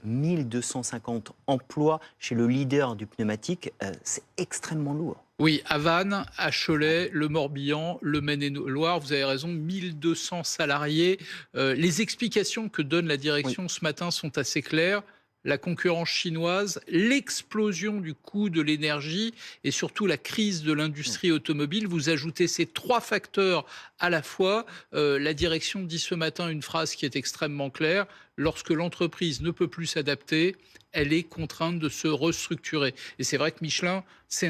1250 emplois chez le leader du pneumatique, c'est extrêmement lourd. Oui, à Vannes, à Cholet, le Morbihan, le Maine-et-Loire, vous avez raison, 1200 salariés. Les explications que donne la Oui. direction ce matin sont assez claires. La concurrence chinoise, l'explosion du coût de l'énergie et surtout la crise de Mmh. l'industrie automobile. Vous ajoutez ces trois facteurs à la fois. La direction dit ce matin une phrase qui est extrêmement claire. Lorsque l'entreprise ne peut plus s'adapter, elle est contrainte de se restructurer. Et c'est vrai que Michelin, Ouais. c'est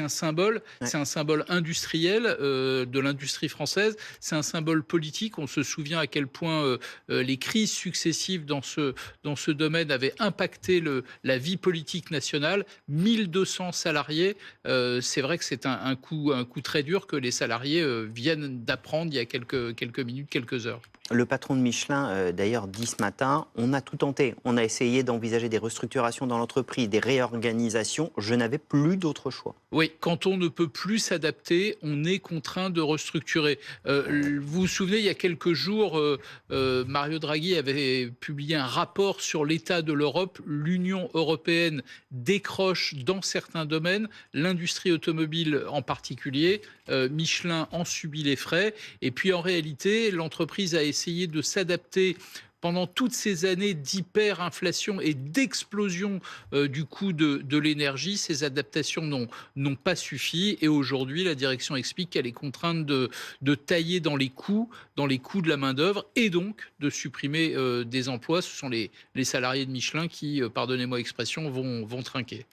un symbole industriel de l'industrie française, c'est un symbole politique. On se souvient à quel point les crises successives dans ce domaine avaient impacté la vie politique nationale. 1200 salariés, c'est vrai que c'est un coup très dur que les salariés viennent d'apprendre il y a quelques minutes, quelques heures. Le patron de Michelin, d'ailleurs, dit ce matin, on a tout tenté. On a essayé d'envisager des restructurations dans l'entreprise, des réorganisations. Je n'avais plus d'autre choix. Oui, quand on ne peut plus s'adapter, on est contraint de restructurer. Vous vous souvenez, il y a quelques jours, Mario Draghi avait publié un rapport sur l'état de l'Europe. L'Union européenne décroche dans certains domaines, l'industrie automobile en particulier. Michelin en subit les frais. Et puis en réalité, l'entreprise a essayé de s'adapter pendant toutes ces années d'hyperinflation et d'explosion du coût de l'énergie. Ces adaptations n'ont pas suffi et aujourd'hui la direction explique qu'elle est contrainte de tailler dans les coûts de la main-d'œuvre et donc de supprimer des emplois. Ce sont les salariés de Michelin qui, pardonnez-moi l'expression, vont trinquer.